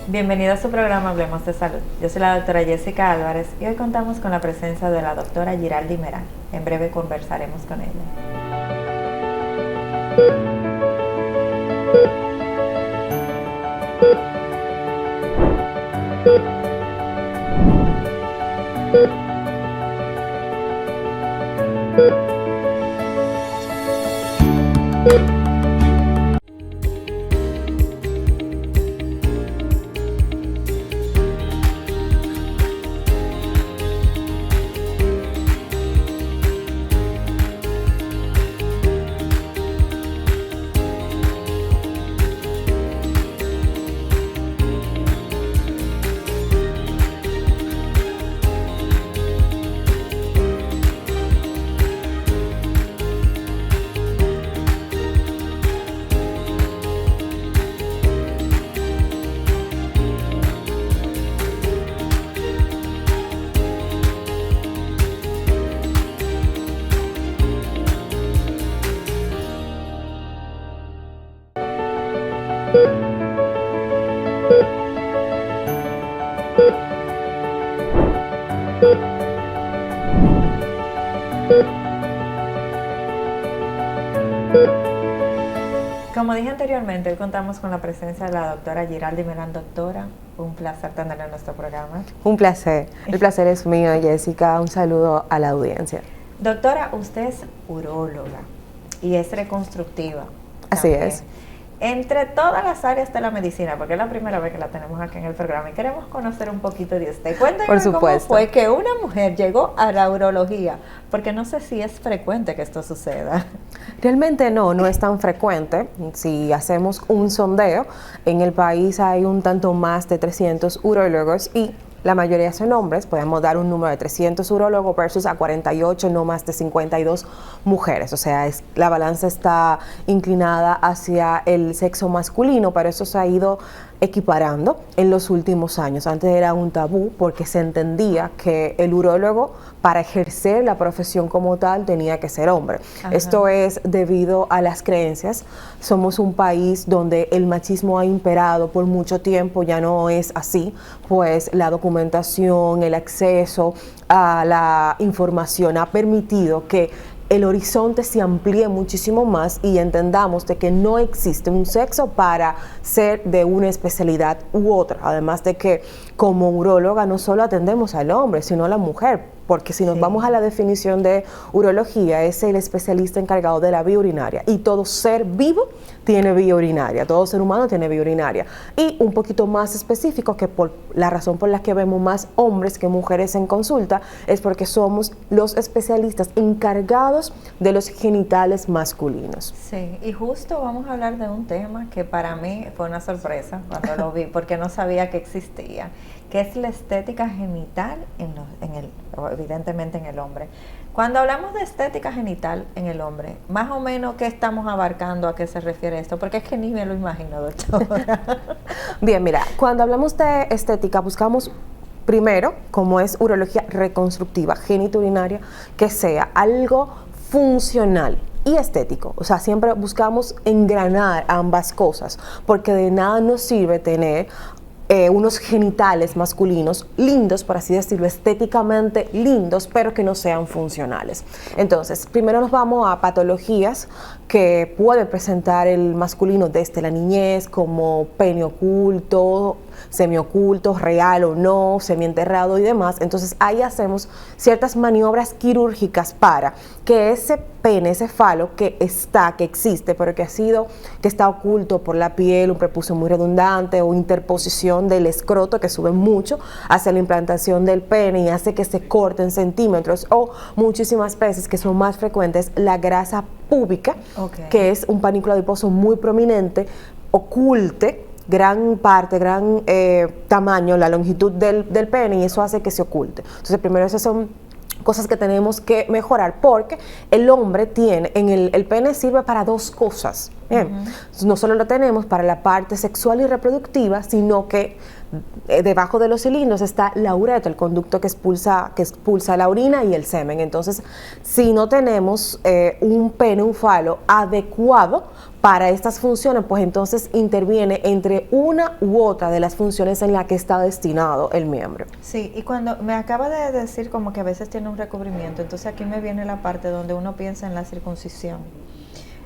Bienvenido a su programa Hablemos de Salud. Yo soy la doctora Jessica Álvarez y hoy contamos con la presencia de la doctora Giraldi Merán. En breve conversaremos con ella. Como dije anteriormente, hoy contamos con la presencia de la doctora Giraldi Merán. Doctora, un placer tenerla en nuestro programa. Un placer. El placer es mío, Jessica. Un saludo a la audiencia. Doctora, usted es uróloga y es reconstructiva. Así también. es. Entre todas las áreas de la medicina, porque es la primera vez que la tenemos aquí en el programa y queremos conocer un poquito de usted. Cuéntenos Por supuesto. cómo fue que una mujer llegó a la urología, porque no sé si es frecuente que esto suceda. Realmente no es tan frecuente. Si hacemos un sondeo, en el país hay un tanto más de 300 urólogos y la mayoría son hombres. Podemos dar un número de 300 urólogos versus a 48, no más de 52 mujeres. O sea, la balanza está inclinada hacia el sexo masculino, pero eso se ha ido equiparando en los últimos años. Antes era un tabú porque se entendía que el urólogo, para ejercer la profesión como tal, tenía que ser hombre. Ajá. Esto es debido a las creencias. Somos un país donde el machismo ha imperado por mucho tiempo, ya no es así, pues la documentación, el acceso a la información ha permitido que el horizonte se amplíe muchísimo más y entendamos de que no existe un sexo para ser de una especialidad u otra. Además de que como uróloga no solo atendemos al hombre, sino a la mujer, porque si nos vamos a la definición de urología, es el especialista encargado de la vía urinaria y todo ser vivo tiene vía urinaria, todo ser humano tiene vía urinaria. Y un poquito más específico, que por la razón por la que vemos más hombres que mujeres en consulta, es porque somos los especialistas encargados de los genitales masculinos. Sí, y justo vamos a hablar de un tema que para mí fue una sorpresa cuando lo vi, porque no sabía que existía, que es la estética genital evidentemente en el hombre. Cuando hablamos de estética genital en el hombre, más o menos, ¿qué estamos abarcando? ¿A qué se refiere esto? Porque es que ni me lo imagino, doctora. Bien, mira, cuando hablamos de estética, buscamos primero, como es urología reconstructiva, genitourinaria, que sea algo funcional y estético. O sea, siempre buscamos engranar ambas cosas, porque de nada nos sirve tener unos genitales masculinos lindos, por así decirlo, estéticamente lindos, pero que no sean funcionales. Entonces, primero nos vamos a patologías que puede presentar el masculino desde la niñez, como pene oculto, semioculto, real o no, semienterrado y demás. Entonces ahí hacemos ciertas maniobras quirúrgicas para que ese pene, ese falo que existe, pero que está oculto por la piel, un prepucio muy redundante o interposición del escroto que sube mucho hacia la implantación del pene y hace que se corten centímetros, o muchísimas veces, que son más frecuentes, la grasa púbica, que es un panículo adiposo muy prominente, oculte gran parte, gran tamaño, la longitud del pene, y eso hace que se oculte. Entonces, primero, esas son cosas que tenemos que mejorar, porque el hombre tiene, el pene sirve para dos cosas. Bien. No solo lo tenemos para la parte sexual y reproductiva, sino que debajo de los cilindros está la uretra, el conducto que expulsa la orina y el semen. Entonces, si no tenemos un pene, un falo adecuado para estas funciones, pues entonces interviene entre una u otra de las funciones en la que está destinado el miembro. Sí, y cuando me acaba de decir como que a veces tiene un recubrimiento, entonces aquí me viene la parte donde uno piensa en la circuncisión.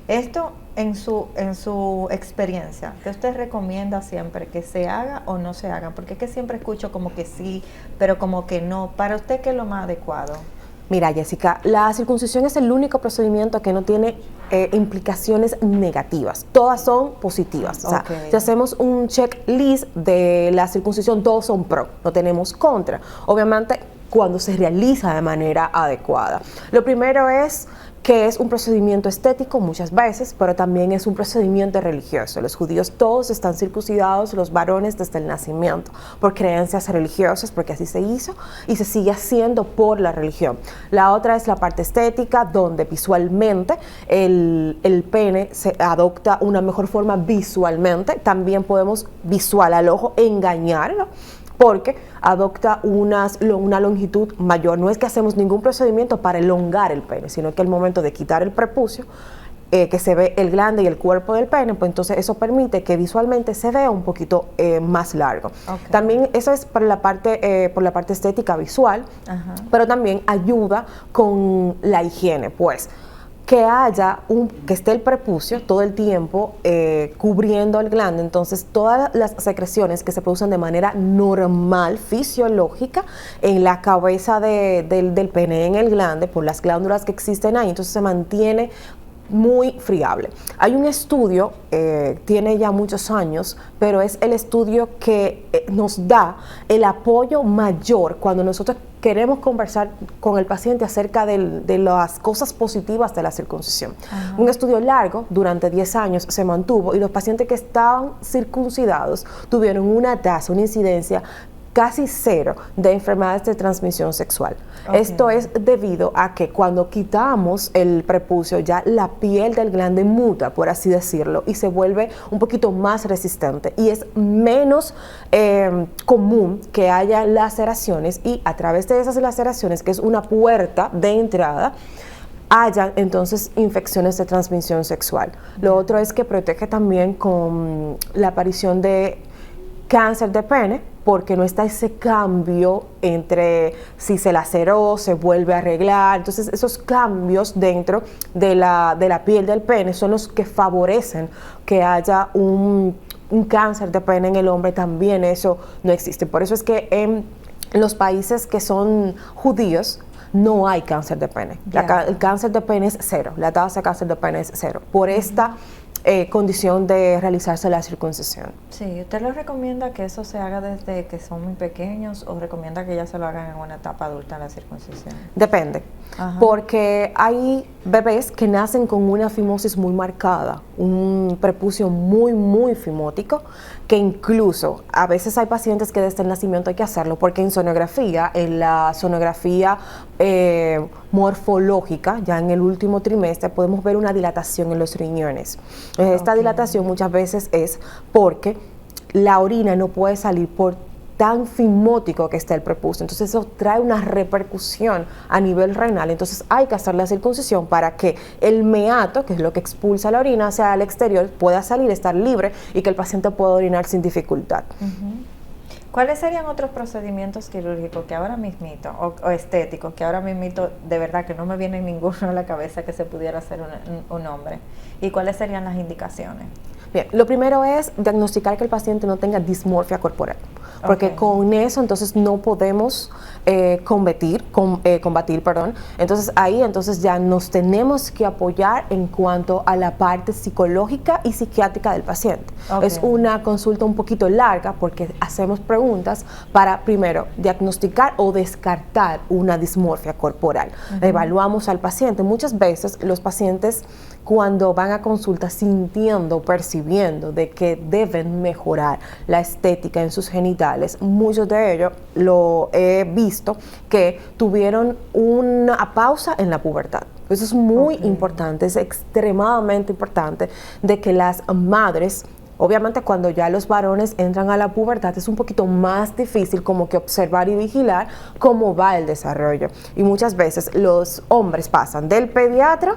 Esto en su experiencia, ¿qué usted recomienda siempre? ¿Que se haga o no se haga? Porque es que siempre escucho como que sí, pero como que no. ¿Para usted qué es lo más adecuado? Mira, Jessica, la circuncisión es el único procedimiento que no tiene implicaciones negativas. Todas son positivas. O sea, si hacemos un checklist de la circuncisión, todos son pro, no tenemos contra. Obviamente, cuando se realiza de manera adecuada. Lo primero es que es un procedimiento estético muchas veces, pero también es un procedimiento religioso. Los judíos todos están circuncidados, los varones desde el nacimiento, por creencias religiosas, porque así se hizo y se sigue haciendo por la religión. La otra es la parte estética, donde visualmente el pene se adopta una mejor forma visualmente. También podemos visual al ojo engañarlo, porque adopta una longitud mayor. No es que hacemos ningún procedimiento para elongar el pene, sino que al momento de quitar el prepucio, que se ve el glande y el cuerpo del pene, pues entonces eso permite que visualmente se vea un poquito más largo. También eso es por la parte estética visual, pero también ayuda con la higiene, pues que esté el prepucio todo el tiempo cubriendo el glande. Entonces todas las secreciones que se producen de manera normal, fisiológica, en la cabeza del pene, en el glande, por las glándulas que existen ahí, entonces se mantiene muy friable. Hay un estudio, tiene ya muchos años, pero es el estudio que nos da el apoyo mayor cuando nosotros queremos conversar con el paciente acerca de las cosas positivas de la circuncisión. Un estudio largo, durante 10 años se mantuvo, y los pacientes que estaban circuncidados tuvieron una tasa, una incidencia casi cero de enfermedades de transmisión sexual. Esto es debido a que cuando quitamos el prepucio, ya la piel del glande muta, por así decirlo, y se vuelve un poquito más resistente, y es menos común que haya laceraciones, y a través de esas laceraciones, que es una puerta de entrada, haya entonces infecciones de transmisión sexual. Lo otro es que protege también con la aparición de cáncer de pene, porque no está ese cambio entre si se laceró, se vuelve a arreglar. Entonces esos cambios dentro de la piel del pene son los que favorecen que haya un cáncer de pene en el hombre. También eso no existe. Por eso es que en los países que son judíos no hay cáncer de pene. El cáncer de pene es cero, la tasa de cáncer de pene es cero, por esta condición de realizarse la circuncisión. Sí, ¿usted les recomienda que eso se haga desde que son muy pequeños o recomienda que ya se lo hagan en una etapa adulta la circuncisión? Depende, porque hay bebés que nacen con una fimosis muy marcada, un prepucio muy, muy fimótico, que incluso a veces hay pacientes que desde el nacimiento hay que hacerlo, porque en la sonografía morfológica, ya en el último trimestre, podemos ver una dilatación en los riñones. Esta dilatación muchas veces es porque la orina no puede salir por tan fimótico que está el prepucio. Entonces eso trae una repercusión a nivel renal. Entonces hay que hacer la circuncisión para que el meato, que es lo que expulsa la orina hacia el exterior, pueda salir, estar libre, y que el paciente pueda orinar sin dificultad. ¿Cuáles serían otros procedimientos quirúrgicos que ahora mismito, o estéticos, que ahora mismito de verdad que no me viene ninguno a la cabeza que se pudiera hacer un hombre? ¿Y cuáles serían las indicaciones? Bien, lo primero es diagnosticar que el paciente no tenga dismorfia corporal, porque con eso entonces no podemos combatir. Entonces ahí ya nos tenemos que apoyar en cuanto a la parte psicológica y psiquiátrica del paciente. Es una consulta un poquito larga, porque hacemos preguntas para primero diagnosticar o descartar una dismorfia corporal. Evaluamos al paciente. Muchas veces los pacientes, cuando van a consulta sintiendo, percibiendo de que deben mejorar la estética en sus genitales, muchos de ellos lo he visto que tuvieron una pausa en la pubertad. Eso es muy importante, es extremadamente importante de que las madres, obviamente cuando ya los varones entran a la pubertad es un poquito más difícil como que observar y vigilar cómo va el desarrollo. Y muchas veces los hombres pasan del pediatra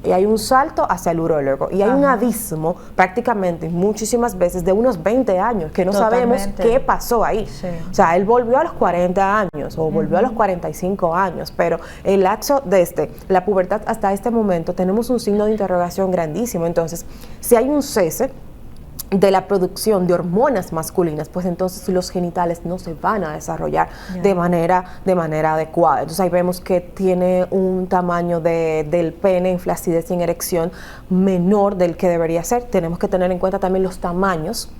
y hay un salto hacia el urólogo y hay un abismo prácticamente muchísimas veces de unos 20 años que no sabemos qué pasó ahí. Sí. O sea, él volvió a los 40 años o volvió a los 45 años, pero el lapso desde la pubertad hasta este momento tenemos un signo de interrogación grandísimo. Entonces, si hay un cese de la producción de hormonas masculinas, pues entonces los genitales no se van a desarrollar de manera adecuada. Entonces ahí vemos que tiene un tamaño del pene en flacidez y en erección menor del que debería ser. Tenemos que tener en cuenta también los tamaños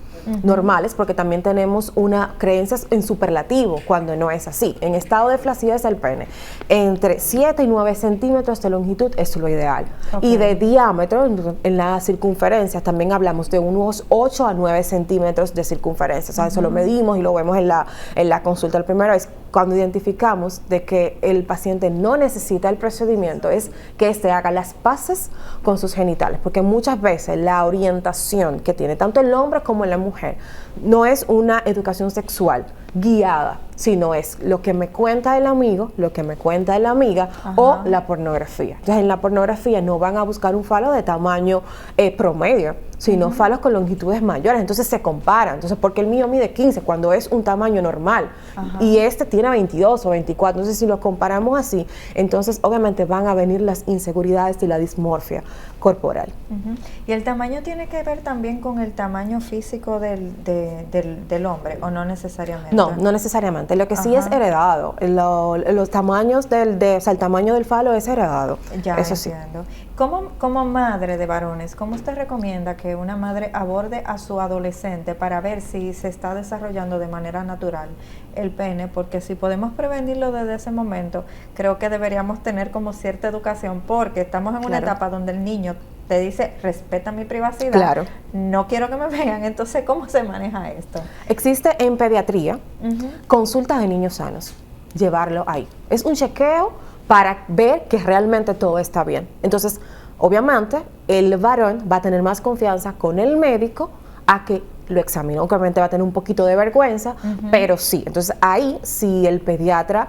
normales, porque también tenemos una creencia en superlativo cuando no es así. En estado de flacidez del pene, entre 7 y 9 centímetros de longitud es lo ideal. Y de diámetro, en la circunferencia, también hablamos de unos 8 a 9 centímetros de circunferencia. O sea, eso lo medimos y lo vemos en la consulta. El primero es cuando identificamos de que el paciente no necesita el procedimiento, es que éste haga las paces con sus genitales, porque muchas veces la orientación que tiene tanto el hombre como la mujer no es una educación sexual guiada, sino es lo que me cuenta el amigo, lo que me cuenta la amiga o la pornografía. Entonces en la pornografía no van a buscar un falo de tamaño promedio, sino falos con longitudes mayores, entonces se comparan. Entonces, porque el mío mide 15 cuando es un tamaño normal y este tiene 22 o 24, entonces si lo comparamos así, entonces obviamente van a venir las inseguridades y la dismorfia corporal. ¿Y el tamaño tiene que ver también con el tamaño físico del hombre o no necesariamente? No necesariamente. Lo que sí es heredado. Los tamaños o sea, el tamaño del falo es heredado. Ya, eso entiendo. Sí. Como madre de varones, ¿cómo usted recomienda que una madre aborde a su adolescente para ver si se está desarrollando de manera natural el pene? Porque si podemos prevenirlo desde ese momento, creo que deberíamos tener como cierta educación, porque estamos en una etapa donde el niño te dice, respeta mi privacidad, no quiero que me vean. Entonces, ¿cómo se maneja esto? Existe en pediatría consultas de niños sanos, llevarlo ahí. Es un chequeo para ver que realmente todo está bien. Entonces, obviamente, el varón va a tener más confianza con el médico a que lo examine. Obviamente va a tener un poquito de vergüenza, pero sí. Entonces, ahí si el pediatra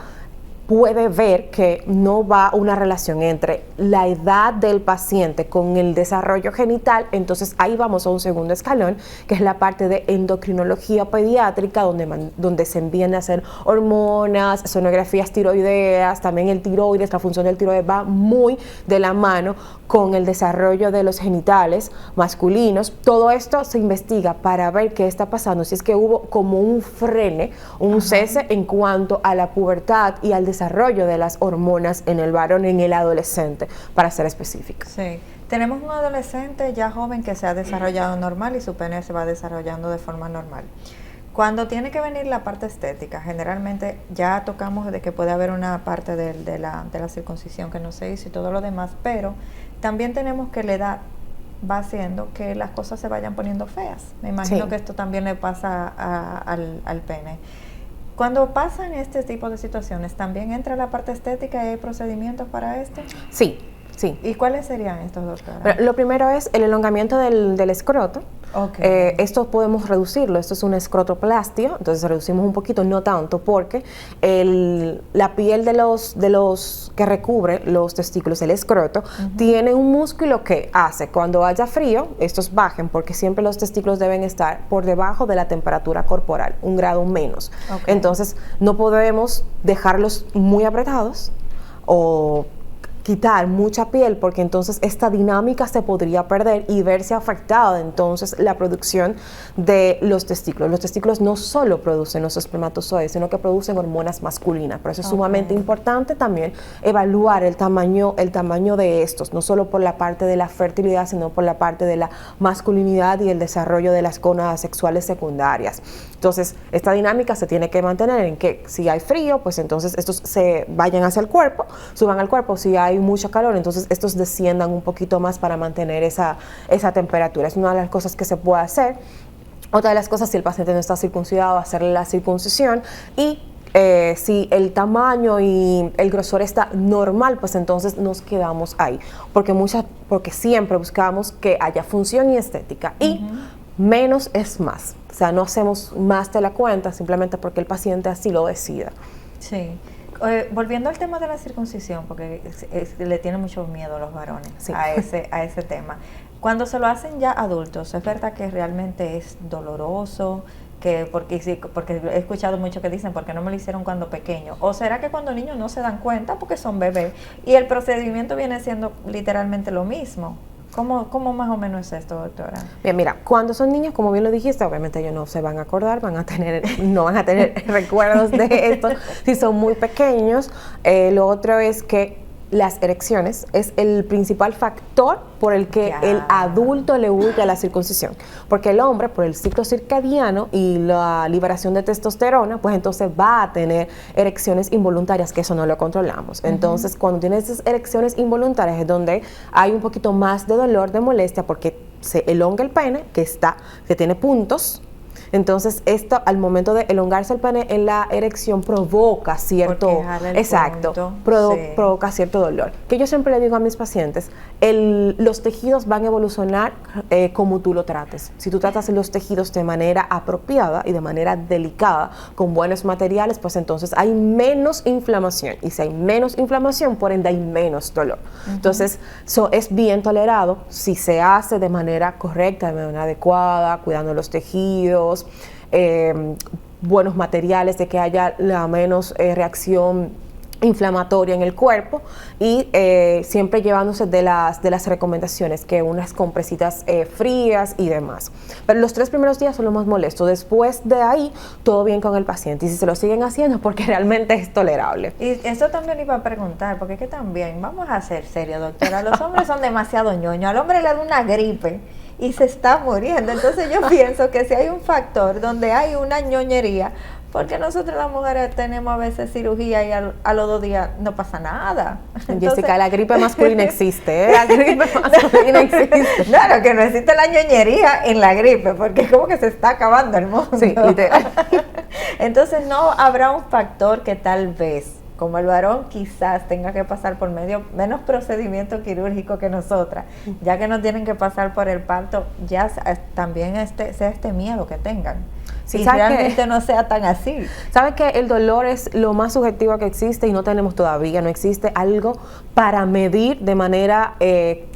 puede ver que no va una relación entre la edad del paciente con el desarrollo genital, entonces ahí vamos a un segundo escalón, que es la parte de endocrinología pediátrica, donde se envían a hacer hormonas, sonografías tiroideas, también el tiroides, la función del tiroides va muy de la mano con el desarrollo de los genitales masculinos. Todo esto se investiga para ver qué está pasando, si es que hubo como un frene, un cese en cuanto a la pubertad y al desarrollo de las hormonas en el varón, en el adolescente, para ser específico. Sí. Tenemos un adolescente ya joven que se ha desarrollado normal y su pene se va desarrollando de forma normal. Cuando tiene que venir la parte estética, generalmente ya tocamos de que puede haber una parte de la circuncisión que no se hizo y todo lo demás, pero también tenemos que la edad va haciendo que las cosas se vayan poniendo feas. Me imagino que esto también le pasa al pene. Cuando pasan este tipo de situaciones, ¿también entra la parte estética y hay procedimientos para esto? Sí. Sí. ¿Y cuáles serían estos, doctora? Pero lo primero es el elongamiento del escroto. Esto podemos reducirlo, esto es una escrotoplastia, entonces reducimos un poquito, no tanto, porque la piel de los que recubre los testículos, el escroto, tiene un músculo que hace cuando haya frío, estos bajen, porque siempre los testículos deben estar por debajo de la temperatura corporal, 1 grado menos. Entonces no podemos dejarlos muy apretados o quitar mucha piel, porque entonces esta dinámica se podría perder y verse afectada entonces la producción de los testículos. Los testículos no solo producen los espermatozoides, sino que producen hormonas masculinas. Por eso es sumamente importante también evaluar el tamaño de estos, no solo por la parte de la fertilidad, sino por la parte de la masculinidad y el desarrollo de las gónadas sexuales secundarias. Entonces, esta dinámica se tiene que mantener en que si hay frío, pues entonces estos se vayan hacia el cuerpo, suban al cuerpo. Si hay mucho calor, entonces estos desciendan un poquito más para mantener esa temperatura. Es una de las cosas que se puede hacer. Otra de las cosas, si el paciente no está circuncidado, hacerle la circuncisión y Si el tamaño y el grosor está normal, pues entonces nos quedamos ahí, porque siempre buscamos que haya función y estética, y menos es más. O sea, no hacemos más de la cuenta simplemente porque el paciente así lo decida. Sí. Volviendo al tema de la circuncisión, porque le tienen mucho miedo los varones a ese tema. Cuando se lo hacen ya adultos, ¿es verdad que realmente es doloroso? Porque he escuchado mucho que dicen, ¿por qué no me lo hicieron cuando pequeño? ¿O será que cuando niños no se dan cuenta porque son bebés? Y el procedimiento viene siendo literalmente lo mismo. ¿Cómo más o menos es esto, doctora? Bien, mira, cuando son niños, como bien lo dijiste, obviamente ellos no se van a acordar, no van a tener recuerdos de esto si son muy pequeños. Lo otro es que las erecciones es el principal factor por el que el adulto le huye a la circuncisión, porque el hombre, por el ciclo circadiano y la liberación de testosterona, pues entonces va a tener erecciones involuntarias, que eso no lo controlamos. Entonces, cuando tienes esas erecciones involuntarias es donde hay un poquito más de dolor, de molestia, porque se elonga el pene, que tiene puntos. Entonces, esto al momento de elongarse el pene en la erección provoca cierto, provoca cierto dolor. Que yo siempre le digo a mis pacientes, los tejidos van a evolucionar como tú lo trates. Si tú tratas los tejidos de manera apropiada y de manera delicada, con buenos materiales, pues entonces hay menos inflamación. Y si hay menos inflamación, por ende hay menos dolor. Entonces, es bien tolerado si se hace de manera correcta, de manera adecuada, cuidando los tejidos, buenos materiales, de que haya la menos reacción inflamatoria en el cuerpo, y siempre llevándose de las recomendaciones, que unas compresitas frías y demás. Pero los 3 primeros días son los más molestos. Después de ahí, todo bien con el paciente, y si se lo siguen haciendo, porque realmente es tolerable. Y eso también iba a preguntar, porque es que también, vamos a ser serios, doctora, los hombres son demasiado ñoños. Al hombre le da una gripe y se está muriendo. Entonces yo pienso que si hay un factor donde hay una ñoñería, porque nosotros las mujeres tenemos a veces cirugía y a los 2 días no pasa nada. Entonces, Jessica, la gripe masculina existe, ¿eh? La gripe masculina existe. No, lo que no existe la ñoñería en la gripe, porque es como que se está acabando el mundo. Sí, literal. Entonces no habrá un factor que tal vez, como el varón quizás tenga que pasar por menos procedimiento quirúrgico que nosotras, ya que no tienen que pasar por el parto, ya también sea este miedo que tengan. Sí, y realmente no sea tan así. ¿Sabe que el dolor es lo más subjetivo que existe, y no existe algo para medir de manera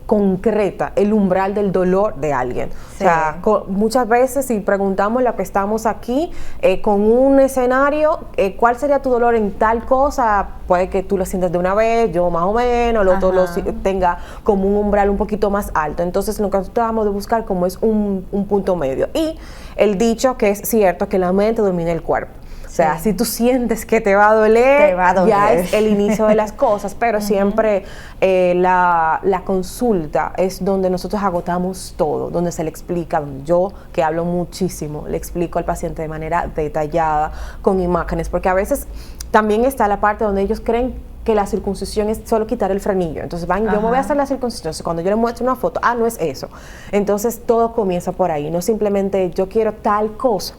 concreta el umbral del dolor de alguien? Sí. O sea, muchas veces si preguntamos lo que estamos aquí, con un escenario, ¿cuál sería tu dolor en tal cosa? Puede que tú lo sientas de una vez, yo más o menos, el otro tenga como un umbral un poquito más alto. Entonces lo que nosotros tratamos de buscar como es un punto medio. Y el dicho que es cierto, que la mente domina el cuerpo. O sea, si tú sientes que te va a doler, ya es el inicio de las cosas, pero siempre la consulta es donde nosotros agotamos todo, donde se le explica, donde yo, que hablo muchísimo, le explico al paciente de manera detallada, con imágenes, porque a veces también está la parte donde ellos creen que la circuncisión es solo quitar el frenillo. Entonces yo me voy a hacer la circuncisión. Entonces, cuando yo le muestro una foto, no es eso. Entonces todo comienza por ahí, no simplemente yo quiero tal cosa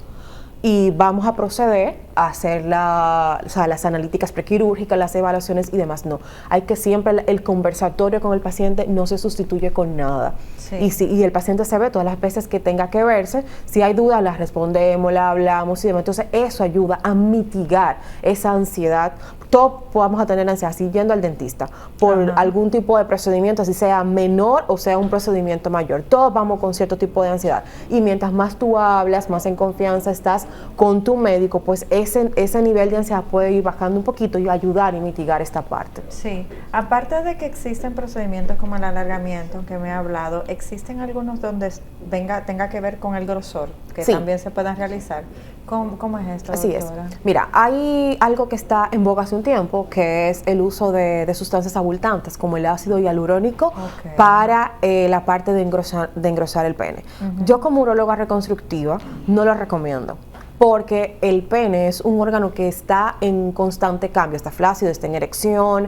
y vamos a proceder a hacer las analíticas prequirúrgicas, las evaluaciones y demás. No, hay que siempre el conversatorio con el paciente no se sustituye con nada. Sí. Y el paciente se ve todas las veces que tenga que verse. Si hay dudas, las respondemos, la hablamos y demás. Entonces eso ayuda a mitigar esa ansiedad. Todos podamos tener ansiedad, así yendo al dentista por algún tipo de procedimiento, así sea menor o sea un procedimiento mayor. Todos vamos con cierto tipo de ansiedad. Y mientras más tú hablas, más en confianza estás con tu médico, pues ese nivel de ansiedad puede ir bajando un poquito y ayudar y mitigar esta parte. Sí, aparte de que existen procedimientos como el alargamiento que me ha hablado, ¿existen algunos donde tenga que ver con el grosor, que también se puedan realizar? ¿Cómo es esto, Así doctora? es. Mira, hay algo que está en boga hace un tiempo, que es el uso de sustancias abultantes, como el ácido hialurónico, para la parte de engrosar el pene. Yo, como uróloga reconstructiva, no lo recomiendo, porque el pene es un órgano que está en constante cambio, está flácido, está en erección,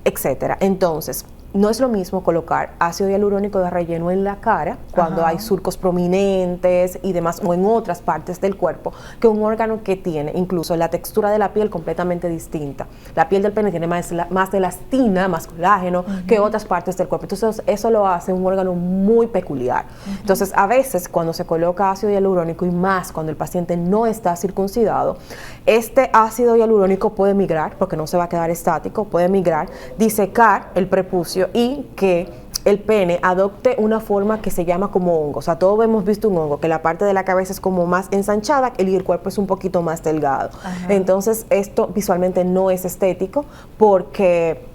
etcétera. Entonces, no es lo mismo colocar ácido hialurónico de relleno en la cara cuando Ajá. hay surcos prominentes y demás, o en otras partes del cuerpo, que un órgano que tiene incluso la textura de la piel completamente distinta. La piel del pene tiene más elastina, más colágeno que otras partes del cuerpo. Entonces eso lo hace un órgano muy peculiar. Entonces a veces cuando se coloca ácido hialurónico, y más cuando el paciente no está circuncidado, este ácido hialurónico puede migrar, porque no se va a quedar estático, puede migrar, disecar el prepucio y que el pene adopte una forma que se llama como hongo. O sea, todos hemos visto un hongo, que la parte de la cabeza es como más ensanchada y el cuerpo es un poquito más delgado. Ajá. Entonces, esto visualmente no es estético porque...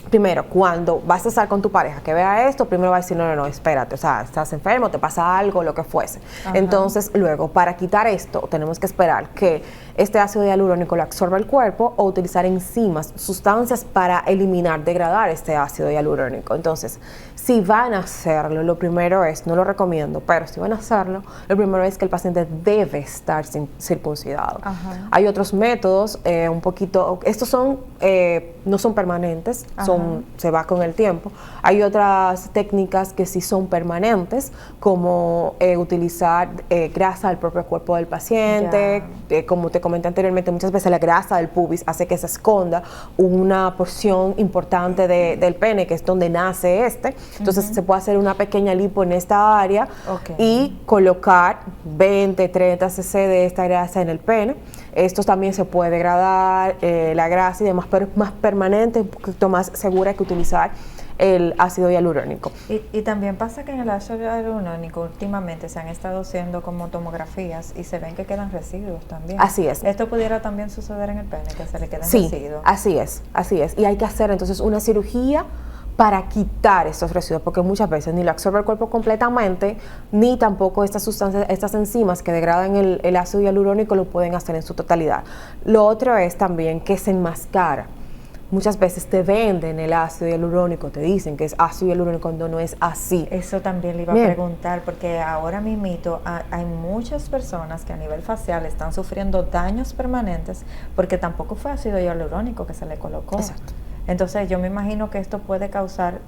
Primero, cuando vas a estar con tu pareja que vea esto, primero va a decir, no, espérate, o sea, estás enfermo, te pasa algo, lo que fuese. Ajá. Entonces, luego, para quitar esto, tenemos que esperar que este ácido hialurónico lo absorba el cuerpo o utilizar enzimas, sustancias para eliminar, degradar este ácido hialurónico. Entonces, si van a hacerlo, lo primero es, no lo recomiendo, pero si van a hacerlo, lo primero es que el paciente debe estar circuncidado. Ajá. Hay otros métodos, un poquito, estos son, no son permanentes, se va con el tiempo. Hay otras técnicas que sí son permanentes, como utilizar grasa del propio cuerpo del paciente. Como te comenté anteriormente, muchas veces la grasa del pubis hace que se esconda una porción importante del pene, que es donde nace este. Entonces se puede hacer una pequeña lipo en esta área y colocar 20, 30 cc de esta grasa en el pene. Esto también se puede degradar, la grasa y demás, pero es más permanente, un poquito más segura que utilizar el ácido hialurónico. Y también pasa que en el ácido hialurónico últimamente se han estado haciendo como tomografías y se ven que quedan residuos también. Así es. ¿Esto pudiera también suceder en el pene, que se le queden Sí, residuos? así es. Y hay que hacer entonces una cirugía para quitar estos residuos, porque muchas veces ni lo absorbe el cuerpo completamente, ni tampoco estas sustancias, estas enzimas que degradan el ácido hialurónico lo pueden hacer en su totalidad. Lo otro es también que se enmascara. Muchas veces te venden el ácido hialurónico, te dicen que es ácido hialurónico cuando no es así. Eso también le iba a preguntar, porque ahora mismito hay muchas personas que a nivel facial están sufriendo daños permanentes porque tampoco fue ácido hialurónico que se le colocó. Exacto. Entonces yo me imagino que esto puede causar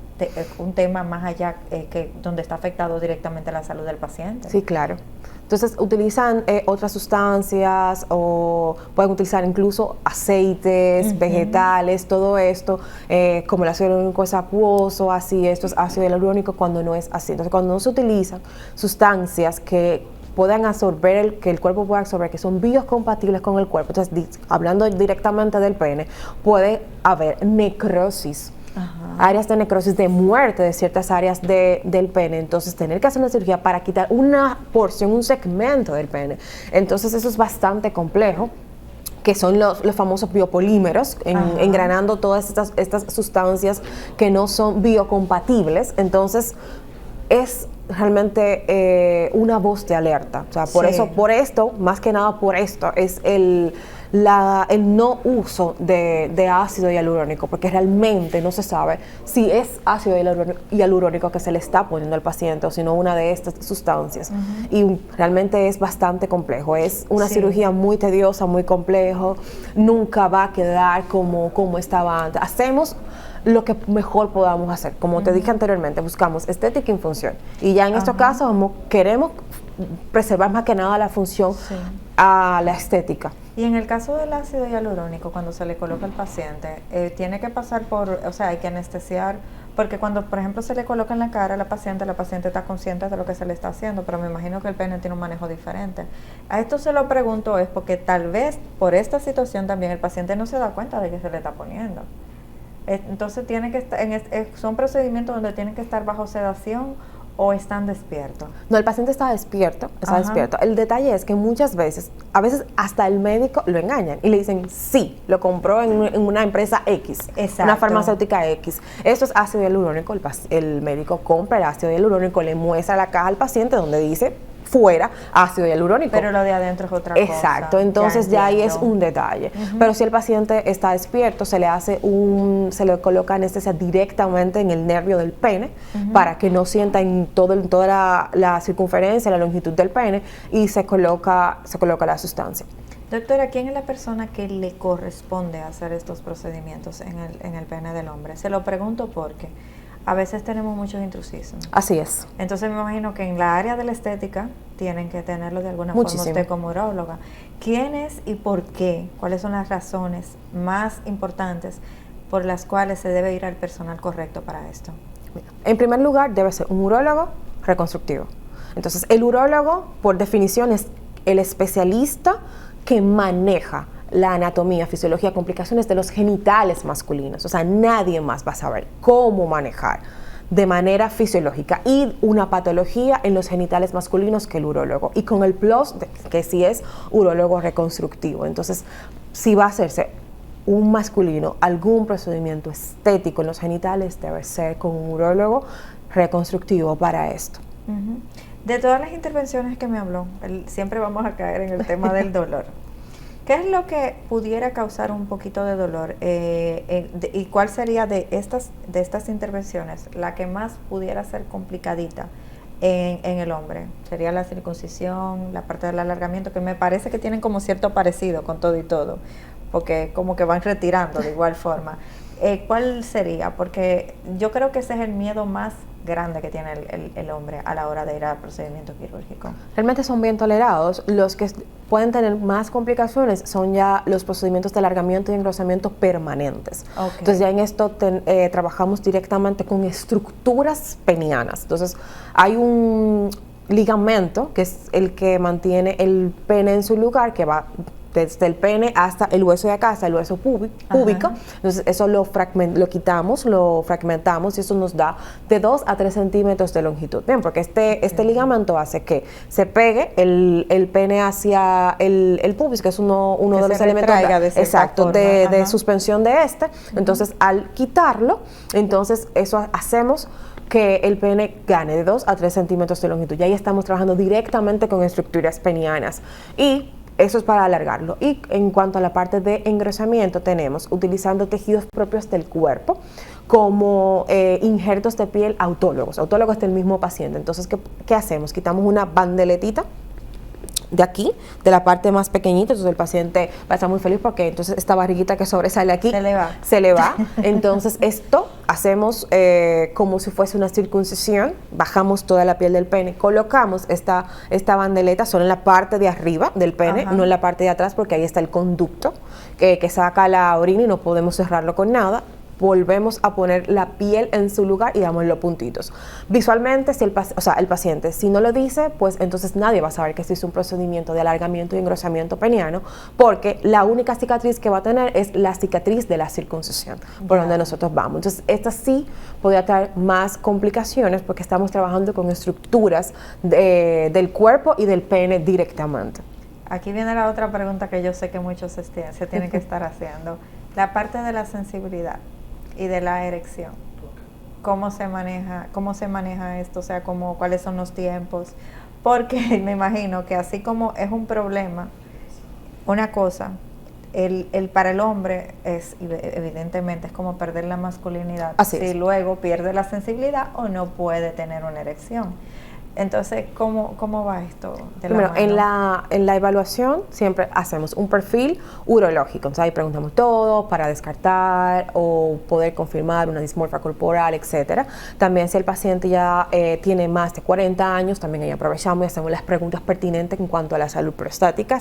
un tema más allá, que donde está afectado directamente la salud del paciente. Sí, claro. Entonces utilizan otras sustancias o pueden utilizar incluso aceites, vegetales, todo esto, como el ácido hialurónico es acuoso, así, esto es ácido hialurónico cuando no es así. Entonces cuando no se utilizan sustancias que puedan absorber, que el cuerpo pueda absorber, que son biocompatibles con el cuerpo, entonces hablando directamente del pene, puede haber necrosis. Áreas de necrosis, de muerte de ciertas áreas del pene. Entonces tener que hacer una cirugía para quitar una porción, un segmento del pene. Entonces eso es bastante complejo, que son los famosos biopolímeros, engranando todas estas sustancias que no son biocompatibles. Entonces es realmente una voz de alerta. O sea, por esto, más que nada por esto, es el no uso de ácido hialurónico, porque realmente no se sabe si es ácido hialurónico que se le está poniendo al paciente o si no una de estas sustancias. Y realmente es bastante complejo. Es una cirugía muy tediosa, muy complejo. Nunca va a quedar como estaba antes. Hacemos lo que mejor podamos hacer. Como te dije anteriormente, buscamos estética y función. Y ya en estos casos queremos preservar más que nada la función a la estética. Y en el caso del ácido hialurónico, cuando se le coloca al paciente, tiene que pasar o sea, hay que anestesiar, porque cuando, por ejemplo, se le coloca en la cara a la paciente está consciente de lo que se le está haciendo, pero me imagino que el pene tiene un manejo diferente. A esto se lo pregunto es porque tal vez por esta situación también el paciente no se da cuenta de que se le está poniendo. Entonces tiene que estar, son procedimientos donde tienen que estar bajo sedación o están despiertos. No, el paciente está despierto, despierto. El detalle es que muchas veces, a veces hasta el médico lo engañan y le dicen, sí, lo compró en una empresa X, una farmacéutica X. Esto es ácido hialurónico, el médico compra el ácido hialurónico, le muestra la caja al paciente donde dice fuera ácido hialurónico. Pero lo de adentro es otra cosa. Exacto, entonces ya ahí es un detalle. Pero si el paciente está despierto, se le coloca anestesia directamente en el nervio del pene para que no sienta en toda la circunferencia, la longitud del pene, y se coloca la sustancia. Doctora, ¿quién es la persona que le corresponde hacer estos procedimientos en el pene del hombre? Se lo pregunto porque a veces tenemos muchos intrusismos. Así es. Entonces me imagino que en la área de la estética tienen que tenerlo de alguna Muchísimo. forma usted como uróloga. ¿Quiénes y por qué? ¿Cuáles son las razones más importantes por las cuales se debe ir al personal correcto para esto? En primer lugar, debe ser un urólogo reconstructivo. Entonces, el urólogo, por definición, es el especialista que maneja la anatomía, fisiología, complicaciones de los genitales masculinos. O sea, nadie más va a saber cómo manejar de manera fisiológica y una patología en los genitales masculinos que el urólogo. Y con el plus de que sí es urólogo reconstructivo. Entonces, si va a hacerse un masculino algún procedimiento estético en los genitales, debe ser con un urólogo reconstructivo para esto. Uh-huh. De todas las intervenciones que me habló, siempre vamos a caer en el tema del dolor. ¿Qué es lo que pudiera causar un poquito de dolor? ¿Y cuál sería de estas intervenciones la que más pudiera ser complicadita en el hombre? ¿Sería la circuncisión, la parte del alargamiento, que me parece que tienen como cierto parecido con todo y todo, porque como que van retirando de igual forma? ¿Cuál sería? Porque yo creo que ese es el miedo más grande que tiene el hombre a la hora de ir al procedimiento quirúrgico. Realmente son bien tolerados. Los que pueden tener más complicaciones son ya los procedimientos de alargamiento y engrosamiento permanentes. Okay. Entonces ya en esto trabajamos directamente con estructuras penianas. Entonces hay un ligamento que es el que mantiene el pene en su lugar, que va desde el pene hasta el hueso de acá, hasta el hueso púbico. Entonces eso lo quitamos, lo fragmentamos y eso nos da de 2 a 3 centímetros de longitud. Bien, porque este ligamento hace que se pegue el pene hacia el pubis, que es uno de los elementos de suspensión de este. Entonces al quitarlo, entonces eso hacemos que el pene gane de 2 a 3 centímetros de longitud. Y ahí estamos trabajando directamente con estructuras penianas. Y eso es para alargarlo. Y en cuanto a la parte de engrosamiento, tenemos utilizando tejidos propios del cuerpo como injertos de piel autólogos del mismo paciente. Entonces, ¿qué hacemos? Quitamos una bandeletita de aquí, de la parte más pequeñita, entonces el paciente va a estar muy feliz porque entonces esta barriguita que sobresale aquí se le va. Entonces esto hacemos como si fuese una circuncisión, bajamos toda la piel del pene, colocamos esta bandeleta solo en la parte de arriba del pene, no en la parte de atrás, porque ahí está el conducto que saca la orina y no podemos cerrarlo con nada. Volvemos a poner la piel en su lugar y damos los puntitos. Visualmente, si el paciente, si no lo dice, pues entonces nadie va a saber que se hizo un procedimiento de alargamiento y engrosamiento peniano, porque la única cicatriz que va a tener es la cicatriz de la circuncisión, por donde nosotros vamos. Entonces, esta sí podría traer más complicaciones porque estamos trabajando con estructuras del cuerpo y del pene directamente. Aquí viene la otra pregunta que yo sé que muchos se tienen que estar haciendo. La parte de la sensibilidad y de la erección. ¿Cómo se maneja esto? O sea, ¿cuáles son los tiempos? Porque me imagino que así como es un problema, una cosa, para el hombre evidentemente es como perder la masculinidad. Si luego pierde la sensibilidad o no puede tener una erección. Entonces, ¿cómo va esto? Bueno, en la evaluación siempre hacemos un perfil urológico. Entonces ahí preguntamos todo para descartar o poder confirmar una dismorfia corporal, etcétera. También si el paciente ya tiene más de 40 años, también ahí aprovechamos y hacemos las preguntas pertinentes en cuanto a la salud prostática,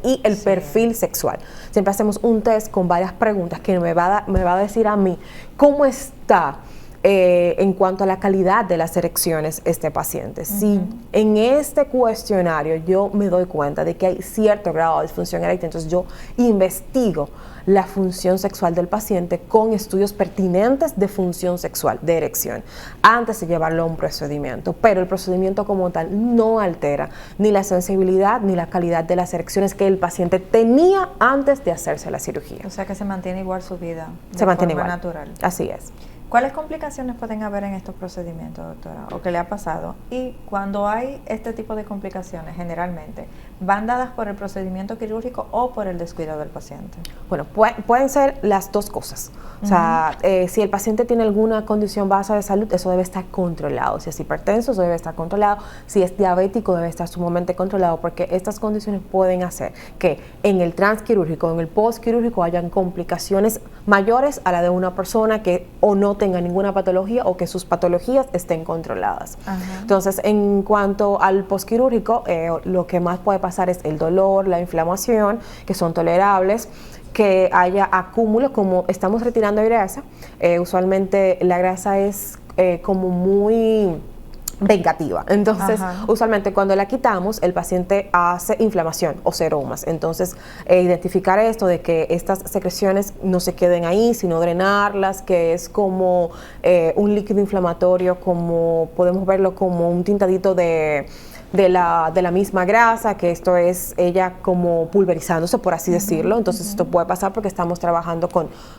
y el perfil sexual. Siempre hacemos un test con varias preguntas que me va a decir a mí cómo está en cuanto a la calidad de las erecciones este paciente. Si en este cuestionario yo me doy cuenta de que hay cierto grado de disfunción eréctil, entonces yo investigo la función sexual del paciente con estudios pertinentes de función sexual, de erección, antes de llevarlo a un procedimiento. Pero el procedimiento como tal no altera ni la sensibilidad ni la calidad de las erecciones que el paciente tenía antes de hacerse la cirugía. O sea que se mantiene igual su vida de mantiene forma igual. Natural. Así es. ¿Cuáles complicaciones pueden haber en estos procedimientos, doctora, o qué le ha pasado? Y cuando hay este tipo de complicaciones, generalmente, ¿van dadas por el procedimiento quirúrgico o por el descuido del paciente? Bueno, pueden ser las dos cosas. O sea, si el paciente tiene alguna condición base de salud, eso debe estar controlado. Si es hipertenso, eso debe estar controlado. Si es diabético, debe estar sumamente controlado, porque estas condiciones pueden hacer que en el transquirúrgico, en el postquirúrgico, hayan complicaciones mayores a la de una persona que o no tenga ninguna patología o que sus patologías estén controladas. Entonces, en cuanto al postquirúrgico, lo que más puede pasar es el dolor, la inflamación, que son tolerables, que haya acúmulos, como estamos retirando grasa. Usualmente la grasa es como muy vengativa, entonces usualmente cuando la quitamos el paciente hace inflamación o seromas. Entonces identificar esto de que estas secreciones no se queden ahí, sino drenarlas, que es como un líquido inflamatorio, como podemos verlo como un tintadito de la misma grasa, que esto es ella como pulverizándose, por así decirlo. Entonces esto puede pasar porque estamos trabajando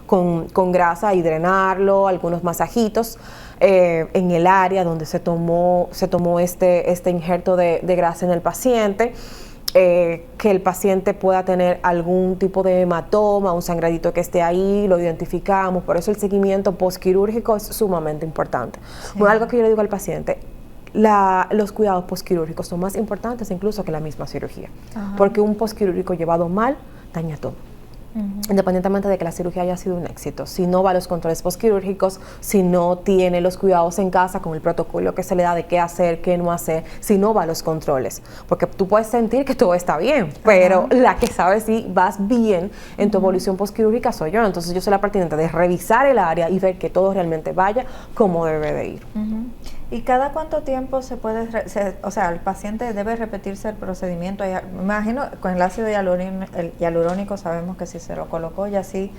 con grasa y drenarlo, algunos masajitos en el área donde se tomó este injerto de grasa en el paciente. Que el paciente pueda tener algún tipo de hematoma, un sangradito que esté ahí, lo identificamos. Por eso el seguimiento postquirúrgico es sumamente importante. Bueno, algo que yo le digo al paciente: los cuidados postquirúrgicos son más importantes incluso que la misma cirugía, porque un postquirúrgico llevado mal daña todo. Independientemente de que la cirugía haya sido un éxito, si no va a los controles postquirúrgicos, si no tiene los cuidados en casa con el protocolo que se le da de qué hacer, qué no hacer, si no va a los controles, porque tú puedes sentir que todo está bien, pero la que sabe si vas bien en tu evolución postquirúrgica soy yo. Entonces yo soy la pertinente de revisar el área y ver que todo realmente vaya como debe de ir. ¿Y cada cuánto tiempo se puede, o sea, el paciente debe repetirse el procedimiento? Me imagino con el ácido hialurónico sabemos que si se lo colocó ya sí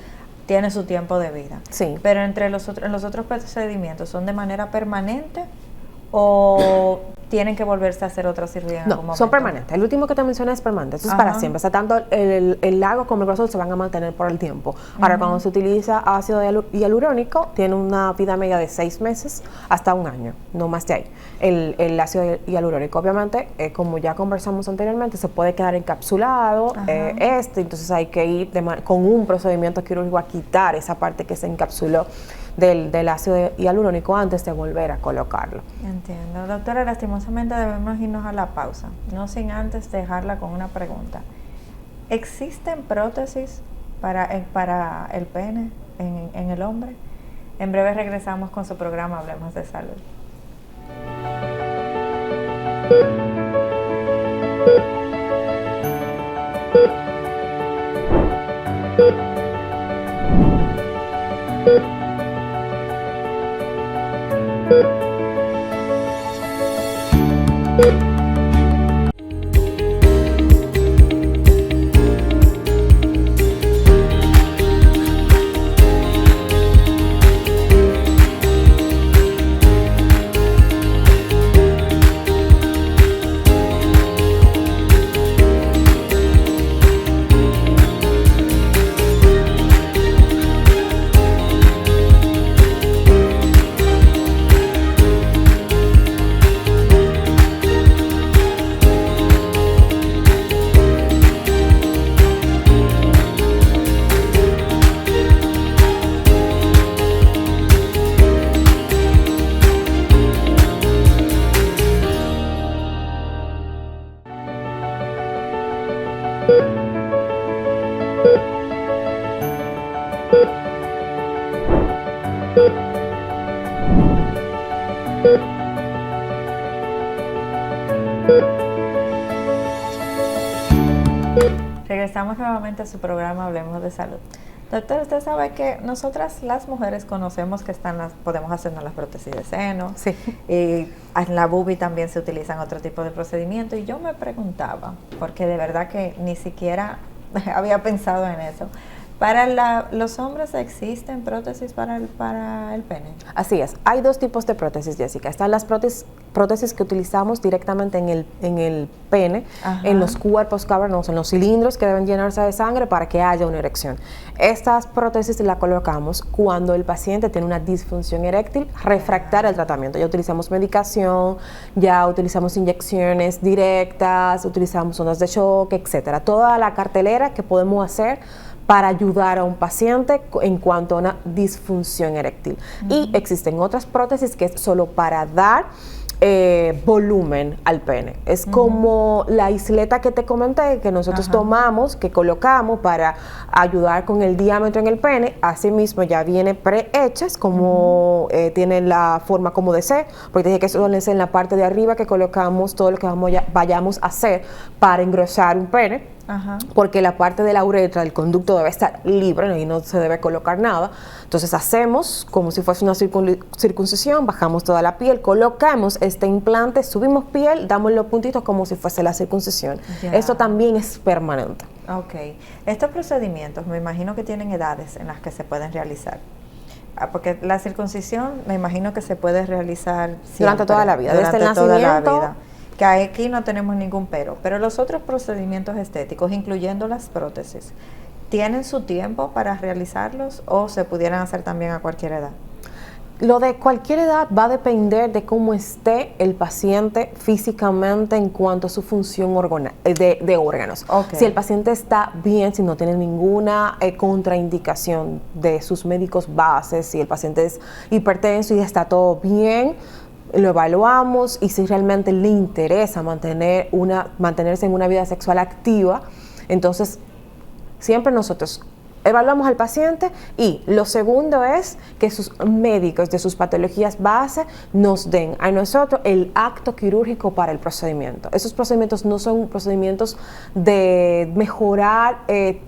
tiene su tiempo de vida. Sí. Pero en los otros procedimientos, ¿son de manera permanente o tienen que volverse a hacer otra cirugía en algún momento? No, son permanentes. El último que te mencioné es permanente. Eso es para siempre. O sea, tanto el lago como el grosor se van a mantener por el tiempo. Ahora, cuando se utiliza ácido hialurónico, tiene una vida media de 6 meses hasta 1 año, no más de ahí. El ácido hialurónico, obviamente, como ya conversamos anteriormente, se puede quedar encapsulado, entonces hay que ir con un procedimiento quirúrgico a quitar esa parte que se encapsuló del ácido hialurónico antes de volver a colocarlo. Entiendo. Doctora, lastimosamente debemos irnos a la pausa, no sin antes dejarla con una pregunta. ¿Existen prótesis para el pene en el hombre? En breve regresamos con su programa Hablemos de Salud. Regresamos nuevamente a su programa Hablemos de Salud. Doctor, usted sabe que nosotras las mujeres conocemos que podemos hacernos las prótesis de seno. Sí. Y en la bubi también se utilizan otro tipo de procedimientos. Y yo me preguntaba, porque de verdad que ni siquiera había pensado en eso. ¿Para los hombres existen prótesis para el pene? Así es. Hay 2 tipos de prótesis, Jessica. Están las prótesis que utilizamos directamente en el pene, en los cuerpos cavernosos, en los cilindros que deben llenarse de sangre para que haya una erección. Estas prótesis las colocamos cuando el paciente tiene una disfunción eréctil refractaria al tratamiento. Ya utilizamos medicación, ya utilizamos inyecciones directas, utilizamos ondas de shock, etcétera. Toda la cartelera que podemos hacer para ayudar a un paciente en cuanto a una disfunción eréctil. Y existen otras prótesis que es solo para dar volumen al pene. Es como la isleta que te comenté, que nosotros tomamos, que colocamos para ayudar con el diámetro en el pene. Asimismo ya viene prehechas, como tienen la forma como de C, porque dije que suelen ser en la parte de arriba que colocamos todo lo que vayamos a hacer para engrosar un pene. Porque la parte de la uretra, del conducto, debe estar libre y no se debe colocar nada. Entonces hacemos como si fuese una circuncisión, bajamos toda la piel, colocamos este implante, subimos piel, damos los puntitos como si fuese la circuncisión. Esto también es permanente. Ok. Estos procedimientos me imagino que tienen edades en las que se pueden realizar. Porque la circuncisión me imagino que se puede realizar siempre, durante toda la vida, desde el nacimiento. Toda la vida. Que aquí no tenemos ningún pero los otros procedimientos estéticos, incluyendo las prótesis, ¿tienen su tiempo para realizarlos o se pudieran hacer también a cualquier edad? Lo de cualquier edad va a depender de cómo esté el paciente físicamente en cuanto a su función de órganos. Si el paciente está bien, si no tiene ninguna contraindicación de sus médicos bases, si el paciente es hipertenso y está todo bien, lo evaluamos, y si realmente le interesa mantenerse en una vida sexual activa, entonces siempre nosotros evaluamos al paciente, y lo segundo es que sus médicos de sus patologías base nos den a nosotros el acto quirúrgico para el procedimiento. Esos procedimientos no son procedimientos de mejorar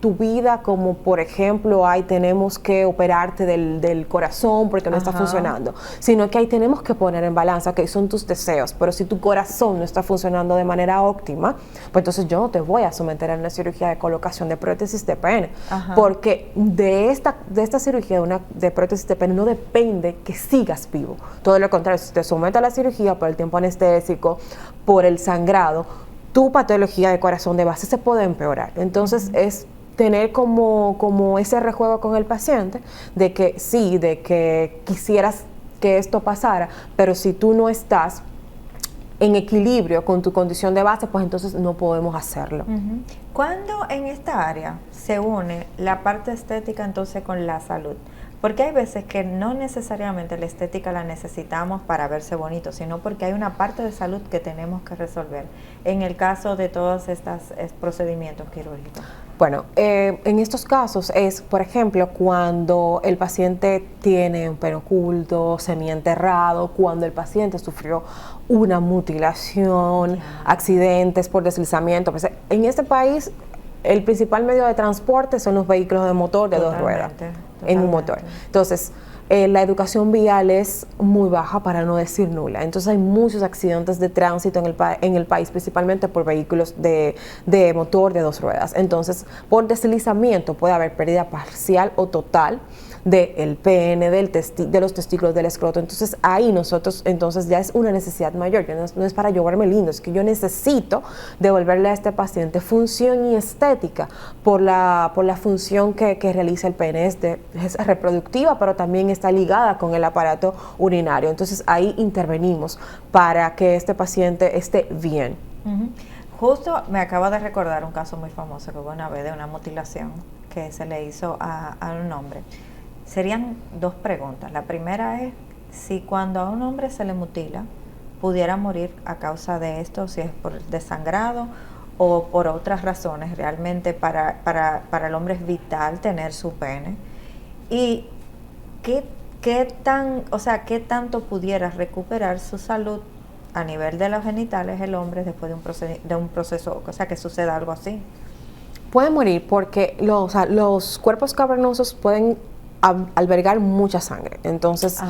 tu vida, como por ejemplo, ahí tenemos que operarte del corazón porque no está funcionando, sino que ahí tenemos que poner en balanza, que son tus deseos, pero si tu corazón no está funcionando de manera óptima, pues entonces yo no te voy a someter a una cirugía de colocación de prótesis de pene, porque de esta cirugía de prótesis de pene no depende que sigas vivo. Todo lo contrario, si te sometes a la cirugía por el tiempo anestésico, por el sangrado, tu patología de corazón de base se puede empeorar. Entonces es tener como ese rejuego con el paciente de que sí, de que quisieras que esto pasara, pero si tú no estás en equilibrio con tu condición de base, pues entonces no podemos hacerlo. ¿Cuándo en esta área se une la parte estética entonces con la salud? Porque hay veces que no necesariamente la estética la necesitamos para verse bonito, sino porque hay una parte de salud que tenemos que resolver en el caso de todos estos procedimientos quirúrgicos. Bueno, en estos casos es, por ejemplo, cuando el paciente tiene un pene oculto, semienterrado, cuando el paciente sufrió una mutilación, accidentes por deslizamiento. Pues, en este país, el principal medio de transporte son los vehículos de motor de dos ruedas en un motor. Entonces, la educación vial es muy baja, para no decir nula. Entonces hay muchos accidentes de tránsito en el país, principalmente por vehículos de motor de dos ruedas. Entonces, por deslizamiento puede haber pérdida parcial o total del pene, de los testículos, del escroto. Entonces ahí entonces ya es una necesidad mayor. No es para yo verme lindo, es que yo necesito devolverle a este paciente función y estética por la función que realiza el pene. Es reproductiva, pero también está ligada con el aparato urinario. Entonces ahí intervenimos para que este paciente esté bien. Justo me acabo de recordar un caso muy famoso que hubo una vez de una mutilación que se le hizo a un hombre. Serían dos preguntas. La primera es si cuando a un hombre se le mutila pudiera morir a causa de esto, si es por desangrado o por otras razones. Realmente para el hombre es vital tener su pene. Y qué tanto pudiera recuperar su salud a nivel de los genitales el hombre después de un proceso, o sea, que suceda algo así. Puede morir porque los cuerpos cavernosos pueden albergar mucha sangre. Entonces,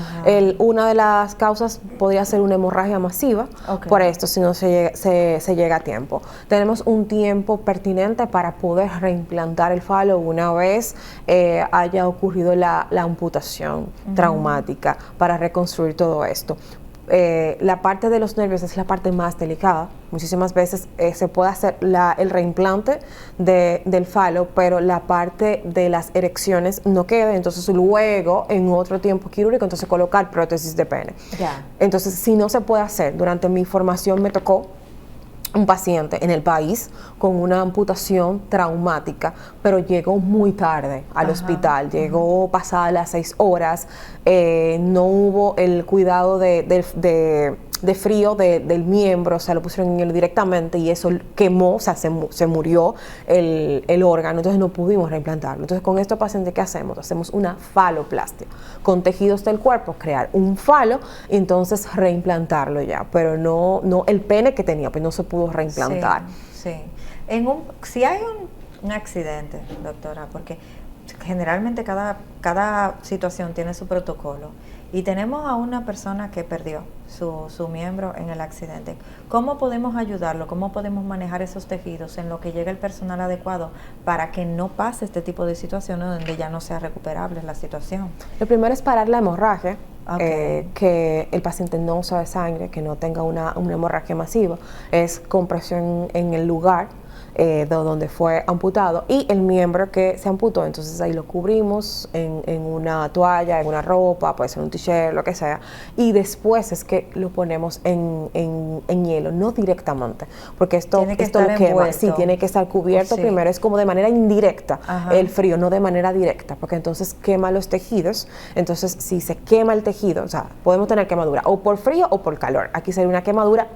una de las causas podría ser una hemorragia masiva por esto, si no se llega a tiempo. Tenemos un tiempo pertinente para poder reimplantar el falo una vez haya ocurrido la amputación traumática, para reconstruir todo esto. La parte de los nervios es la parte más delicada. Muchísimas veces se puede hacer el reimplante del falo, pero la parte de las erecciones no queda. Entonces luego, en otro tiempo quirúrgico, entonces colocar prótesis de pene. Entonces, si no se puede hacer, durante mi formación me tocó un paciente en el país con una amputación traumática, pero llegó muy tarde al hospital, llegó pasadas las 6 horas, no hubo el cuidado de frío del miembro, o sea, lo pusieron en hielo directamente y eso quemó, o sea, se murió el órgano, entonces no pudimos reimplantarlo. Entonces, con estos pacientes, ¿qué hacemos? Hacemos una faloplastia, con tejidos del cuerpo, crear un falo y entonces reimplantarlo ya, pero no el pene que tenía, pues no se pudo reimplantar. Sí, sí. Si hay un accidente, doctora, porque generalmente cada situación tiene su protocolo, y tenemos a una persona que perdió su miembro en el accidente, ¿cómo podemos ayudarlo? ¿Cómo podemos manejar esos tejidos en lo que llega el personal adecuado para que no pase este tipo de situaciones donde ya no sea recuperable la situación? Lo primero es parar la hemorragia, Okay. que el paciente no usa sangre, que no tenga una hemorragia masiva, es compresión en el lugar de donde fue amputado y el miembro que se amputó, entonces ahí lo cubrimos en una toalla, en una ropa, puede ser un t-shirt, lo que sea, y después es que lo ponemos en hielo, no directamente, porque esto lo quema, sí, tiene que estar cubierto primero, es como de manera indirecta el frío, no de manera directa, porque entonces quema los tejidos, entonces si se quema el tejido, o sea, podemos tener quemadura o por frío o por calor, aquí sería una quemadura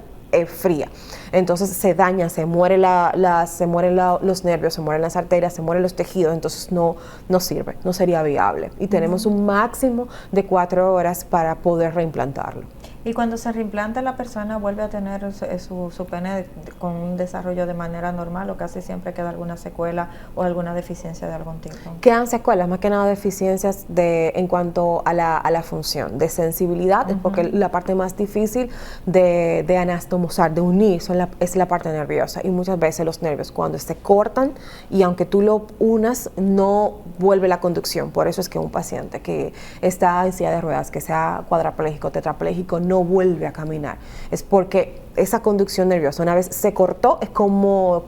fría, entonces se daña, se mueren los nervios, se mueren las arterias, se mueren los tejidos, entonces no sirve, no sería viable y tenemos un máximo de 4 horas para poder reimplantarlo. Y cuando se reimplanta, la persona vuelve a tener su pene con un desarrollo de manera normal, o casi siempre queda alguna secuela o alguna deficiencia de algún tipo. Quedan secuelas, más que nada deficiencias en cuanto a la función, de sensibilidad, porque la parte más difícil de anastomosar, de unir, es la parte nerviosa, y muchas veces los nervios cuando se cortan y aunque tú lo unas, no vuelve la conducción. Por eso es que un paciente que está en silla de ruedas, que sea cuadrapléjico, tetrapléjico, no vuelve a caminar. Es porque esa conducción nerviosa, una vez se cortó, es como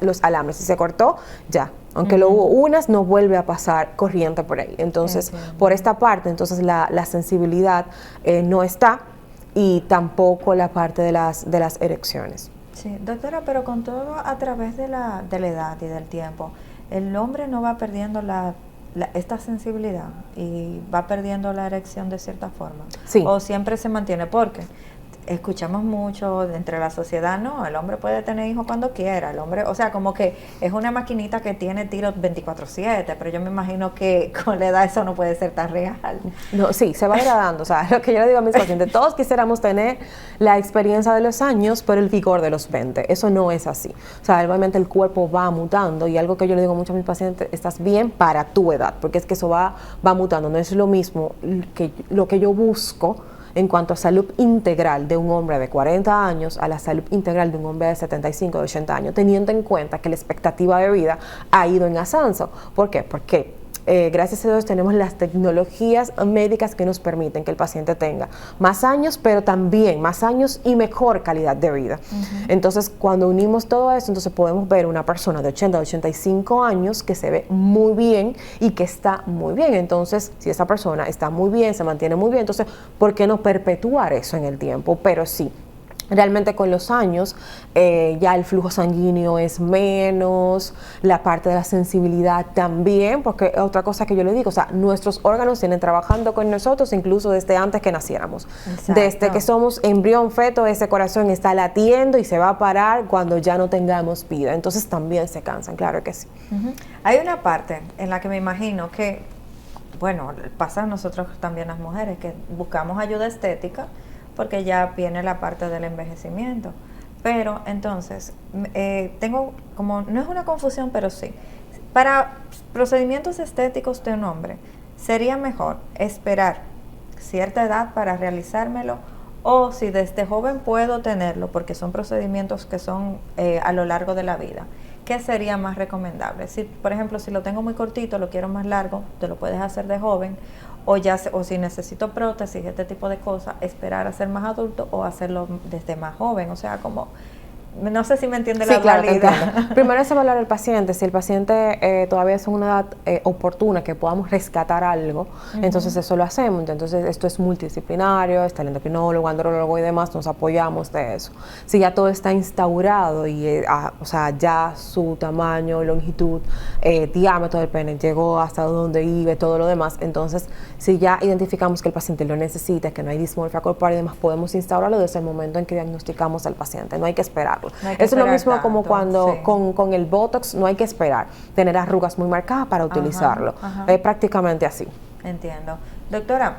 los alambres. Si se cortó, ya. Aunque lo unas, no vuelve a pasar corriente por ahí. Entonces, por esta parte, entonces la sensibilidad no está, y tampoco la parte de las erecciones. Sí, doctora, pero con todo a través de la edad y del tiempo, el hombre no va perdiendo esta sensibilidad y va perdiendo la erección de cierta forma. Sí. O siempre se mantiene, porque escuchamos mucho entre la sociedad, no, el hombre puede tener hijos cuando quiera, el hombre, o sea, como que es una maquinita que tiene tiros 24/7, pero yo me imagino que con la edad eso no puede ser tan real. No, sí, se va degradando, o sea, lo que yo le digo a mis pacientes, todos quisiéramos tener la experiencia de los años, pero el vigor de los 20, eso no es así, o sea, obviamente el cuerpo va mutando, y algo que yo le digo mucho a mis pacientes, estás bien para tu edad, porque es que eso va mutando, no es lo mismo que lo que yo busco en cuanto a salud integral de un hombre de 40 años a la salud integral de un hombre de 75, de 80 años, teniendo en cuenta que la expectativa de vida ha ido en ascenso. ¿Por qué? Porque gracias a Dios tenemos las tecnologías médicas que nos permiten que el paciente tenga más años, pero también más años y mejor calidad de vida. Entonces, cuando unimos todo eso, entonces podemos ver una persona de 80, 85 años que se ve muy bien y que está muy bien. Entonces, si esa persona está muy bien, se mantiene muy bien, entonces, ¿por qué no perpetuar eso en el tiempo? Pero sí, realmente con los años ya el flujo sanguíneo es menos, la parte de la sensibilidad también, porque otra cosa que yo le digo, o sea, nuestros órganos vienen trabajando con nosotros incluso desde antes que naciéramos. Exacto. Desde que somos embrión, feto, ese corazón está latiendo y se va a parar cuando ya no tengamos vida. Entonces también se cansan, claro que sí. Hay una parte en la que me imagino que, bueno, pasa a nosotros también las mujeres, que buscamos ayuda estética, porque ya viene la parte del envejecimiento. Pero entonces, tengo como, no es una confusión, pero sí. Para procedimientos estéticos de un hombre, ¿sería mejor esperar cierta edad para realizármelo? O si desde joven puedo tenerlo, porque son procedimientos que son a lo largo de la vida, ¿qué sería más recomendable? Si, por ejemplo, si lo tengo muy cortito, lo quiero más largo, te lo puedes hacer de joven, o si necesito prótesis, este tipo de cosas, esperar a ser más adulto o hacerlo desde más joven. O sea, como No sé si me entiende Sí, la claro, te dualidad. entiendo. Primero es evaluar al paciente. Si el paciente todavía es en una edad oportuna que podamos rescatar algo, entonces eso lo hacemos. Entonces esto es multidisciplinario, está el endocrinólogo, andrólogo y demás, nos apoyamos de eso. Si ya todo está instaurado y o sea, ya su tamaño, longitud, diámetro del pene llegó hasta donde iba, todo lo demás, entonces si ya identificamos que el paciente lo necesita, que no hay dismorfia corporal y demás, podemos instaurarlo desde el momento en que diagnosticamos al paciente. No hay que esperarlo. No hay que Eso es lo esperar mismo como tanto, cuando sí. con el Botox no hay que esperar tener arrugas muy marcadas para utilizarlo. Es prácticamente así. Entiendo. Doctora,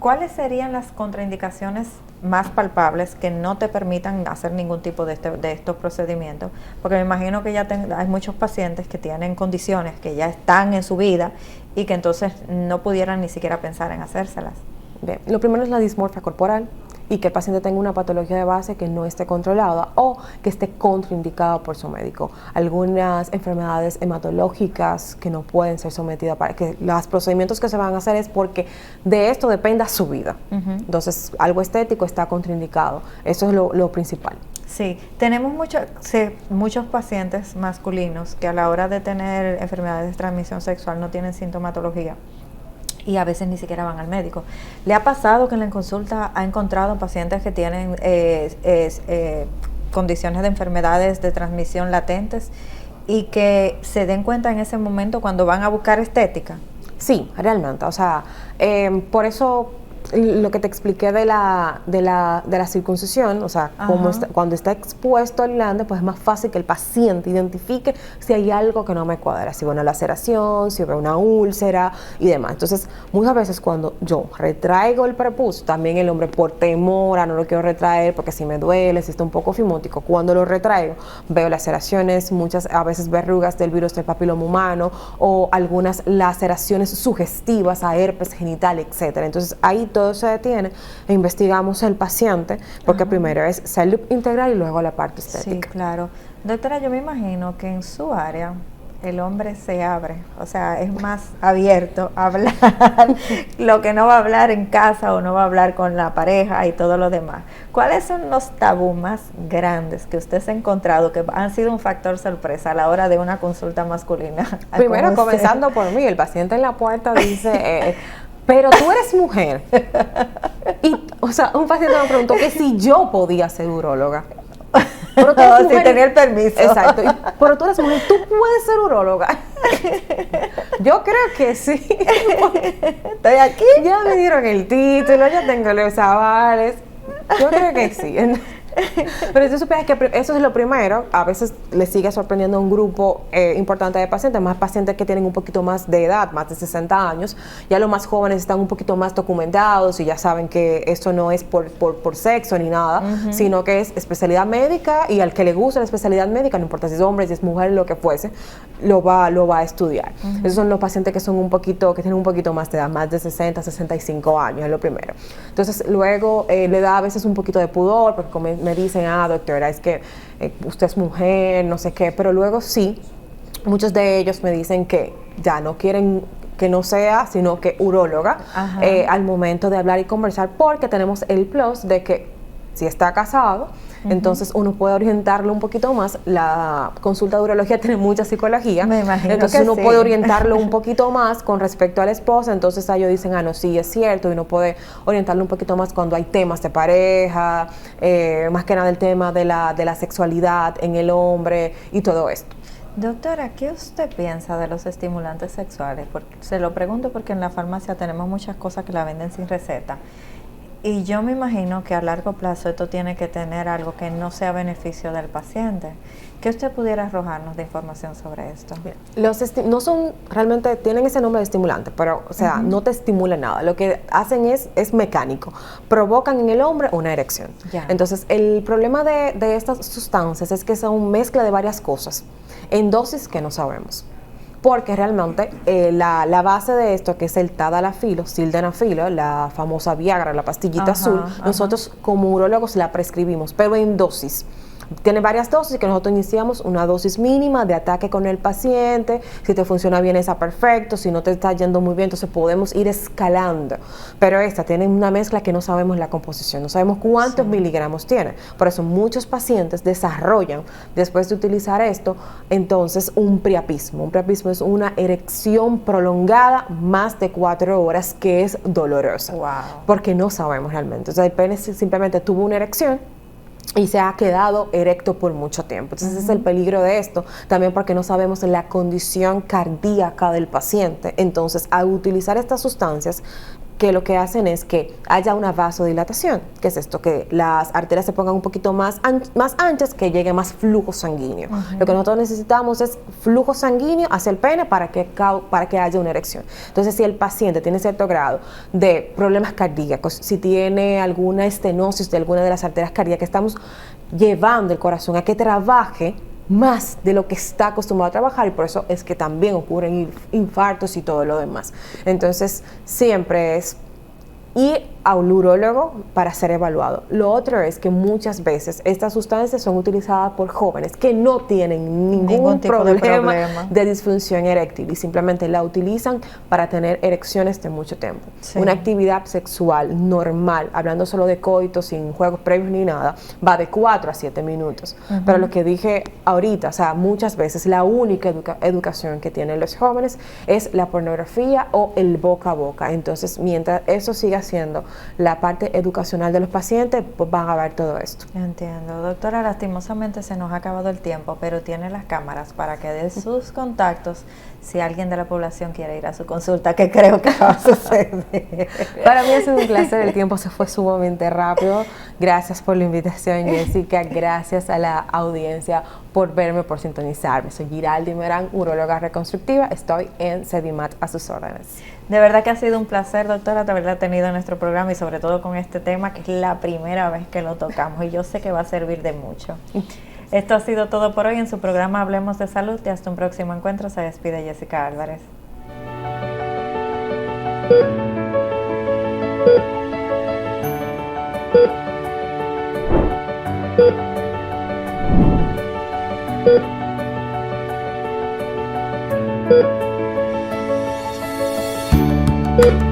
¿cuáles serían las contraindicaciones más palpables que no te permitan hacer ningún tipo de estos procedimientos? Porque me imagino que ya hay muchos pacientes que tienen condiciones que ya están en su vida y que entonces no pudieran ni siquiera pensar en hacérselas. Bien, lo primero es la dismorfia corporal y que el paciente tenga una patología de base que no esté controlada o que esté contraindicada por su médico. Algunas enfermedades hematológicas que no pueden ser sometidas para que los procedimientos que se van a hacer es porque de esto dependa su vida. Entonces, algo estético está contraindicado. Eso es lo principal. Sí, tenemos muchos pacientes masculinos que a la hora de tener enfermedades de transmisión sexual no tienen sintomatología y a veces ni siquiera van al médico. ¿Le ha pasado que en la consulta ha encontrado pacientes que tienen condiciones de enfermedades de transmisión latentes y que se den cuenta en ese momento cuando van a buscar estética? Sí, realmente. O sea, por eso lo que te expliqué de la circuncisión, o sea, cuando está expuesto el glande, pues es más fácil que el paciente identifique si hay algo que no me cuadra, si veo una laceración, si veo una úlcera y demás. Entonces, muchas veces cuando yo retraigo el prepucio, también el hombre por temor a no lo quiero retraer porque si me duele, si está un poco fimótico, cuando lo retraigo, veo laceraciones, a veces verrugas del virus del papiloma humano o algunas laceraciones sugestivas a herpes genital, etcétera. Entonces, ahí todo se detiene e investigamos el paciente porque primero es salud integral y luego la parte estética. Sí, claro. Doctora, yo me imagino que en su área el hombre se abre, o sea, es más abierto a hablar lo que no va a hablar en casa o no va a hablar con la pareja y todo lo demás. ¿Cuáles son los tabú más grandes que usted se ha encontrado que han sido un factor sorpresa a la hora de una consulta masculina? Primero, comenzando por mí, el paciente en la puerta dice... pero tú eres mujer. Y, o sea, un paciente me preguntó que si yo podía ser uróloga. Pero tú eres mujer, si tenía el permiso. Exacto. Pero tú eres mujer, tú puedes ser uróloga. Yo creo que sí. Estoy aquí. Ya me dieron el título, ya tengo los avales. Yo creo que sí. Pero si tú supieras que eso es lo primero, a veces le sigue sorprendiendo a un grupo importante de pacientes, más pacientes que tienen un poquito más de edad, más de 60 años, ya los más jóvenes están un poquito más documentados y ya saben que esto no es por sexo ni nada, sino que es especialidad médica y al que le gusta la especialidad médica, no importa si es hombre, si es mujer, lo que fuese, lo va a estudiar. Esos son los pacientes que son que tienen un poquito más de edad, más de 60, 65 años, es lo primero. Entonces luego le da a veces un poquito de pudor porque me dicen, doctora, es que usted es mujer, no sé qué, pero luego sí, muchos de ellos me dicen que ya no quieren que no sea, sino que uróloga, al momento de hablar y conversar, porque tenemos el plus de que si está casado, entonces uno puede orientarlo un poquito más. La consulta de urología tiene mucha psicología, me imagino, entonces que uno sí. puede orientarlo un poquito más con respecto a la esposa. Entonces ellos dicen, no, sí, es cierto, y uno puede orientarlo un poquito más cuando hay temas de pareja, más que nada el tema de la sexualidad en el hombre y todo esto. Doctora, ¿qué usted piensa de los estimulantes sexuales? Porque, se lo pregunto porque en la farmacia tenemos muchas cosas que la venden sin receta. Y yo me imagino que a largo plazo esto tiene que tener algo que no sea beneficio del paciente. ¿Qué usted pudiera arrojarnos de información sobre esto? No son, realmente tienen ese nombre de estimulante, pero, o sea, no te estimulan nada. Lo que hacen es mecánico. Provocan en el hombre una erección. Ya. Entonces, el problema de estas sustancias es que son mezcla de varias cosas en dosis que no sabemos. Porque realmente la base de esto, que es el tadalafilo, sildenafilo, la famosa Viagra, la pastillita azul, nosotros como urólogos la prescribimos, pero en dosis. Tiene varias dosis que nosotros iniciamos una dosis mínima de ataque con el paciente. Si te funciona bien, está perfecto. Si no te está yendo muy bien, entonces podemos ir escalando. Pero esta tiene una mezcla que no sabemos la composición, no sabemos cuántos miligramos tiene. Por eso muchos pacientes desarrollan, después de utilizar esto, entonces un priapismo. Un priapismo es una erección prolongada más de 4 horas que es dolorosa. Wow. Porque no sabemos realmente. O sea, el pene simplemente tuvo una erección y se ha quedado erecto por mucho tiempo. Entonces ese es el peligro de esto, también porque no sabemos la condición cardíaca del paciente. Entonces, al utilizar estas sustancias, que lo que hacen es que haya una vasodilatación, que es esto, que las arterias se pongan un poquito más anchas, que llegue más flujo sanguíneo. Lo que nosotros necesitamos es flujo sanguíneo hacia el pene para que haya una erección. Entonces, si el paciente tiene cierto grado de problemas cardíacos, si tiene alguna estenosis de alguna de las arterias cardíacas, estamos llevando el corazón a que trabaje más de lo que está acostumbrado a trabajar, y por eso es que también ocurren infartos y todo lo demás. Entonces, siempre es ir a un urólogo para ser evaluado. Lo otro es que muchas veces estas sustancias son utilizadas por jóvenes que no tienen ningún problema de disfunción eréctil y simplemente la utilizan para tener erecciones de mucho tiempo. Sí. Una actividad sexual normal, hablando solo de coito, sin juegos previos ni nada, va de 4 a 7 minutos. Pero lo que dije ahorita, o sea, muchas veces la única educación que tienen los jóvenes es la pornografía o el boca a boca. Entonces, mientras eso siga siendo la parte educacional de los pacientes, pues van a ver todo esto. Entiendo. Doctora, lastimosamente se nos ha acabado el tiempo, pero tiene las cámaras para que dé sus contactos si alguien de la población quiere ir a su consulta, que creo que va a suceder. Para mí ha sido un placer, el tiempo se fue sumamente rápido. Gracias por la invitación, Jessica. Gracias a la audiencia por verme, por sintonizarme. Soy Giraldi Merán, uróloga reconstructiva. Estoy en Sedimat a sus órdenes. De verdad que ha sido un placer, doctora, de haberla tenido en nuestro programa y sobre todo con este tema que es la primera vez que lo tocamos y yo sé que va a servir de mucho. Esto ha sido todo por hoy en su programa Hablemos de Salud y hasta un próximo encuentro. Se despide Jessica Álvarez. Thank you.